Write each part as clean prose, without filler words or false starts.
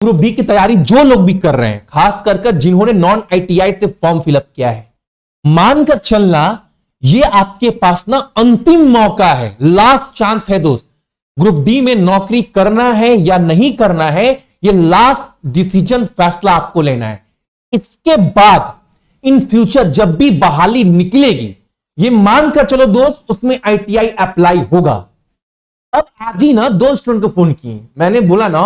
Group D की तैयारी जो लोग भी कर रहे हैं, खास कर जिन्होंने नॉन आईटीआई से फॉर्म फिलअप किया है, मानकर चलना ये आपके पास ना अंतिम मौका है, लास्ट चांस है दोस्त। ग्रुप डी में नौकरी करना है या नहीं करना है, ये लास्ट डिसीजन, फैसला आपको लेना है। इसके बाद इन फ्यूचर जब भी बहाली निकलेगी, ये मानकर चलो दोस्त उसमें आईटीआई अप्लाई होगा। अब आज ही ना दो स्टूडेंट को फोन किए, मैंने बोला ना,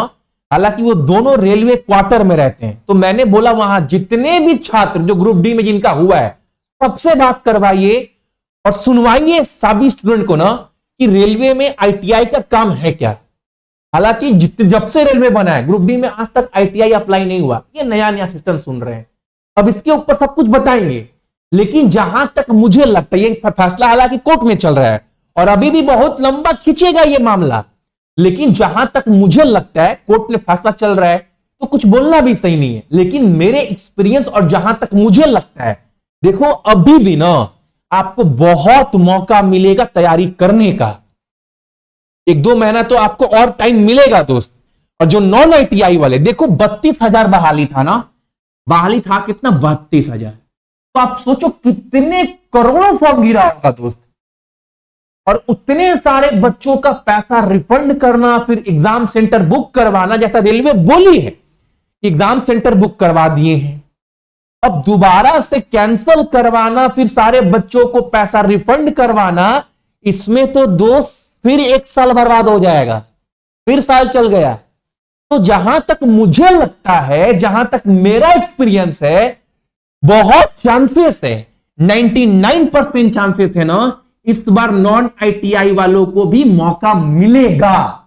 हालांकि वो दोनों रेलवे क्वार्टर में रहते हैं, तो मैंने बोला वहां जितने भी छात्र जो ग्रुप डी में जिनका हुआ है सबसे बात करवाइए और सुनवाइए सभी स्टूडेंट को ना कि रेलवे में आईटीआई का काम है क्या। हालांकि जब से रेलवे बना है ग्रुप डी में आज तक आईटीआई अप्लाई नहीं हुआ, ये नया नया सिस्टम सुन रहे हैं। अब इसके ऊपर सब कुछ बताएंगे, लेकिन जहां तक मुझे लगता है ये फैसला हालांकि कोर्ट में चल रहा है और अभी भी बहुत लंबा खींचेगा ये मामला, लेकिन जहां तक मुझे लगता है कोर्ट में फैसला चल रहा है तो कुछ बोलना भी सही नहीं है। लेकिन मेरे एक्सपीरियंस और जहां तक मुझे लगता है, देखो अभी भी ना आपको बहुत मौका मिलेगा तैयारी करने का, 1-2 महीना तो आपको और टाइम मिलेगा दोस्त। और जो नॉन आईटीआई वाले, देखो 32,000 बहाली था ना, बहाली था कितना, 32,000। तो आप सोचो कितने करोड़ों फॉर्म गिरा होगा दोस्त, और उतने सारे बच्चों का पैसा रिफंड करना, फिर एग्जाम सेंटर बुक करवाना, जैसा रेलवे बोली है एग्जाम सेंटर बुक करवा दिए हैं, अब दोबारा से कैंसिल करवाना, फिर सारे बच्चों को पैसा रिफंड करवाना, इसमें तो दोस्त फिर 1 साल बर्बाद हो जाएगा, फिर साल चल गया। तो जहां तक मुझे लगता है, जहां तक मेरा एक्सपीरियंस है, बहुत चांसेस है, 99% चांसेस है ना इस बार नॉन आईटीआई वालों को भी मौका मिलेगा।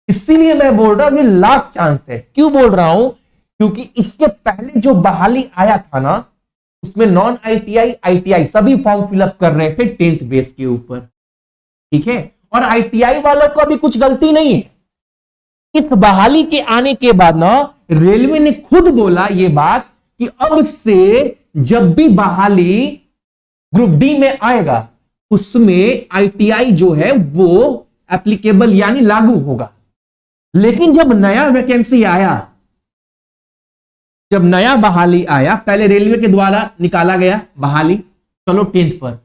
इसीलिए मैं बोल रहा हूं ये लास्ट चांस है। क्यों बोल रहा हूं? क्योंकि इसके पहले जो बहाली आया था ना, उसमें नॉन आईटीआई आईटीआई सभी फॉर्म फिलअप कर रहे थे 10th बेस के ऊपर, ठीक है। और आईटीआई वालों को अभी कुछ गलती नहीं है। इस बहाली के आने के बाद ना रेलवे ने खुद बोला ये बात कि अब से जब भी बहाली ग्रुप डी में आएगा उसमें आईटीआई जो है वो एप्लीकेबल यानी लागू होगा। लेकिन जब नया वैकेंसी आया, जब नया बहाली आया, पहले रेलवे के द्वारा निकाला गया बहाली, चलो 10th पर,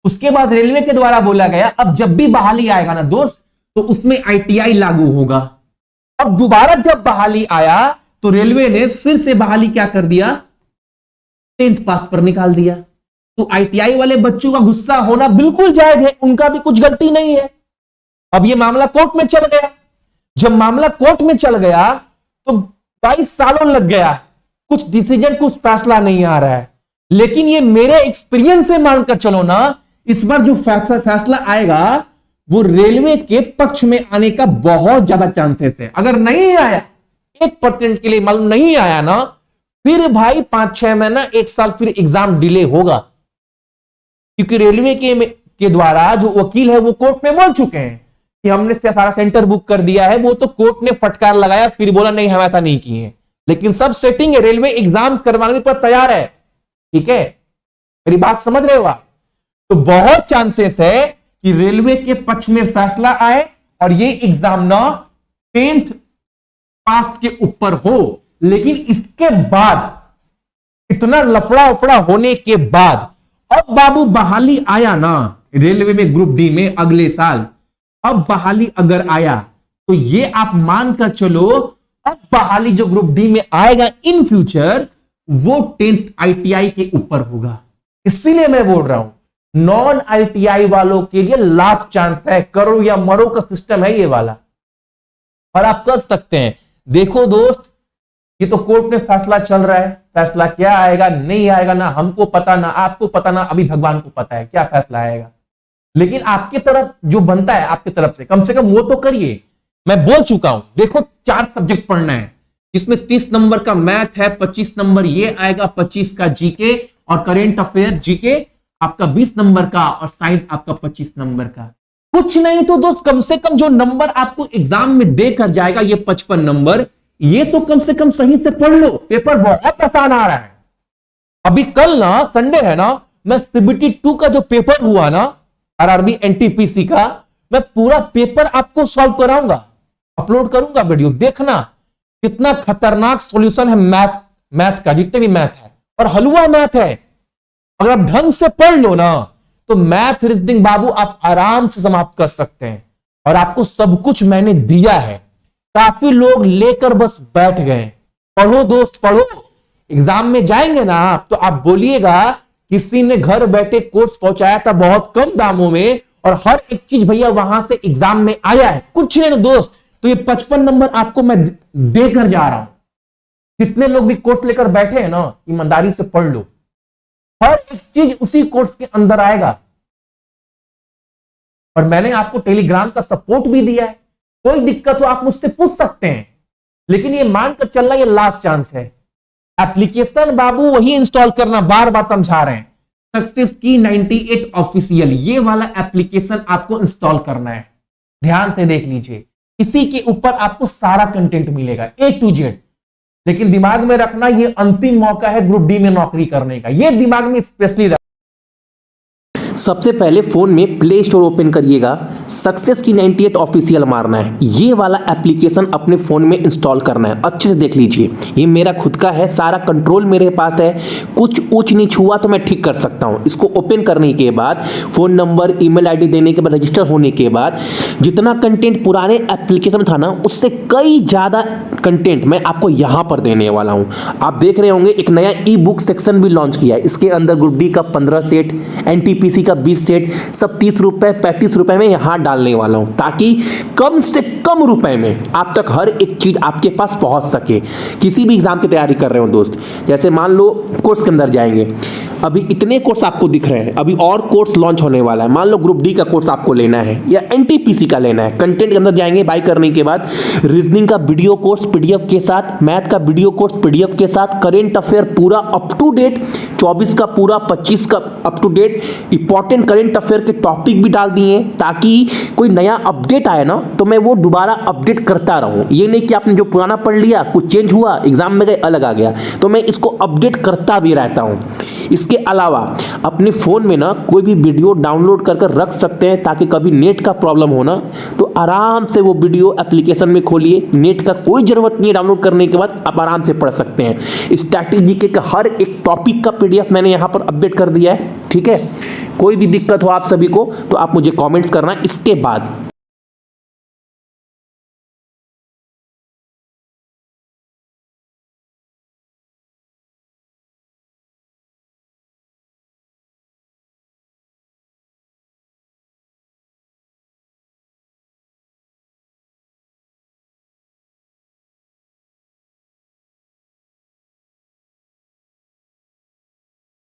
उसके बाद रेलवे के द्वारा बोला गया अब जब भी बहाली आएगा ना दोस्त तो उसमें आईटीआई लागू होगा। अब दोबारा जब बहाली आया तो रेलवे ने फिर से बहाली क्या कर दिया, 10th पास पर निकाल दिया। तो आईटीआई वाले बच्चों का गुस्सा होना बिल्कुल जायज है, उनका भी कुछ गलती नहीं है। अब यह मामला कोर्ट में चल गया, जब मामला कोर्ट में चल गया तो 22 सालों लग गया, कुछ डिसीजन, कुछ फैसला नहीं आ रहा है। लेकिन ये मेरे एक्सपीरियंस से मानकर चलो ना, इस बार जो फैसला आएगा वो रेलवे के पक्ष में आने का बहुत ज्यादा चांसेस है। अगर नहीं आया, 1% के लिए मालूम नहीं आया ना, फिर भाई 5-6 महीना, 1 साल फिर एग्जाम डिले होगा। क्योंकि रेलवे के द्वारा जो वकील है वो कोर्ट में बोल चुके हैं कि हमने सारा सेंटर बुक कर दिया है। वो तो कोर्ट ने फटकार लगाया, फिर बोला नहीं हम ऐसा नहीं किए, लेकिन सब सेटिंग है, रेलवे एग्जाम करवाने पर तैयार है, ठीक है। मेरी बात समझ रहे हो आप? तो बहुत चांसेस है कि रेलवे के पक्ष में फैसला आए और ये एग्जाम ना 10th पास के ऊपर हो। लेकिन इसके बाद इतना लफड़ा उपड़ा होने के बाद अब बाबू बहाली आया ना रेलवे में ग्रुप डी में अगले साल, अब बहाली अगर आया तो ये आप मानकर चलो अब बहाली जो ग्रुप डी में आएगा इन फ्यूचर वो 10th आईटीआई के ऊपर होगा। इसीलिए मैं बोल रहा हूं नॉन आईटीआई वालों के लिए लास्ट चांस है, करो या मरो का सिस्टम है ये वाला, और आप कर सकते हैं। देखो दोस्त, ये तो कोर्ट में फैसला चल रहा है, फैसला क्या आएगा नहीं आएगा ना हमको पता, ना आपको पता, ना अभी भगवान को पता है क्या फैसला आएगा। लेकिन आपकी तरफ जो बनता है आपकी तरफ से कम वो तो करिए। मैं बोल चुका हूं, देखो 4 सब्जेक्ट पढ़ना है, इसमें 30 नंबर का मैथ है, 25 नंबर ये आएगा, 25 का जीके और करेंट अफेयर जीके आपका 20 नंबर का, और साइंस आपका 25 नंबर का। कुछ नहीं तो दोस्त कम से कम जो नंबर आपको एग्जाम में देकर जाएगा ये 55 नंबर, ये तो कम से कम सही से पढ़ लो, पेपर बहुत आसान आ रहा है। अभी कल ना संडे है ना, मैं सीबीटी 2 का जो पेपर हुआ ना आरआरबी एनटीपीसी का, मैं पूरा पेपर आपको सॉल्व कराऊंगा, अपलोड करूंगा वीडियो, देखना कितना खतरनाक सॉल्यूशन है मैथ का, जितने भी मैथ है, और हलवा मैथ है। अगर आप ढंग से पढ़ लो ना तो मैथ रीजनिंग बाबू आप आराम से समाप्त कर सकते हैं। और आपको सब कुछ मैंने दिया है। काफी लोग लेकर बस बैठ गए। पढ़ो दोस्त पढ़ो, एग्जाम में जाएंगे ना आप तो आप बोलिएगा किसी ने घर बैठे कोर्स पहुंचाया था बहुत कम दामों में और हर एक चीज भैया वहां से एग्जाम में आया है। कुछ नहीं ना दोस्त, तो ये 55 नंबर आपको मैं देकर जा रहा हूं। जितने लोग भी कोर्स लेकर बैठे हैं ना, ईमानदारी से पढ़ लो, हर एक चीज उसी कोर्स के अंदर आएगा। और मैंने आपको टेलीग्राम का सपोर्ट भी दिया है, कोई दिक्कत हो आप मुझसे पूछ सकते हैं। लेकिन ये मानकर चलना ये लास्ट चांस है। एप्लीकेशन बाबू वही इंस्टॉल करना, बार बार समझा रहे हैं, सक्सेस की 98 ऑफिशियल, ये वाला एप्लीकेशन आपको इंस्टॉल करना है। ध्यान से देख लीजिए, इसी के ऊपर आपको सारा कंटेंट मिलेगा A to Z। लेकिन दिमाग में रखना ये अंतिम मौका है ग्रुप डी में नौकरी करने का, ये दिमाग में स्पेशली। सबसे पहले फोन में प्ले स्टोर ओपन करिएगा, सक्सेस की 98 ऑफिशियल मारना है, ये वाला एप्लीकेशन अपने फोन में इंस्टॉल करना है। अच्छे से देख लीजिए, ये मेरा खुद का है, सारा कंट्रोल मेरे पास है, कुछ ऊंच नीच हुआ तो मैं ठीक कर सकता हूं। इसको ओपन करने के बाद फोन नंबर ईमेल आईडी देने के बाद रजिस्टर होने के बाद जितना कंटेंट पुराने एप्लीकेशन था ना उससे कई ज्यादा कंटेंट मैं आपको यहां पर देने वाला हूं। आप देख रहे होंगे एक नया ई बुक सेक्शन भी लॉन्च किया है। इसके अंदर ग्रुप डी का 15 सेट, एनटीपीसी का 20 सेट, सब 30 रुपए 35 रुपए में यहां डालने वाला हूं ताकि कम से कम रुपए में आप तक हर एक चीज आपके पास पहुंच सके। किसी भी एग्जाम की तैयारी कर रहे हो दोस्त, जैसे मान लो कोर्स के अंदर जाएंगे, अभी इतने कोर्स आपको दिख रहे हैं, अभी और कोर्स लॉन्च होने वाला है। मान लो ग्रुप डी का कोर्स आपको लेना है या एनटीपीसी का लेना है, कंटेंट के अंदर जाएंगे, बाय करने के बाद रीजनिंग का वीडियो कोर्स पीडीएफ के साथ, मैथ का वीडियो कोर्स पीडीएफ के साथ, करेंट अफेयर पूरा अप टू डेट, 24 का पूरा 25 का up to date, important current affair के टॉपिक भी डाल दिए ताकि कोई नया अपडेट आए ना तो मैं वो दोबारा अपडेट करता रहूं। ये नहीं कि आपने जो पुराना पढ़ लिया कुछ चेंज हुआ एग्जाम में गए अलग आ गया, तो मैं इसको अपडेट करता भी रहता हूं। इसके अलावा अपने फोन में ना कोई भी वीडियो डाउनलोड कर रख सकते हैं ताकि कभी नेट का प्रॉब्लम हो ना तो आराम से वो वीडियो एप्लीकेशन में खोलिए, नेट का कोई जरूरत नहीं है, डाउनलोड करने के बाद आप आराम से पढ़ सकते हैं। स्टैटिक जीके का हर एक टॉपिक का पीडीएफ मैंने यहां पर अपडेट कर दिया है, ठीक है। कोई भी दिक्कत हो आप सभी को तो आप मुझे कमेंट्स करना। इसके बाद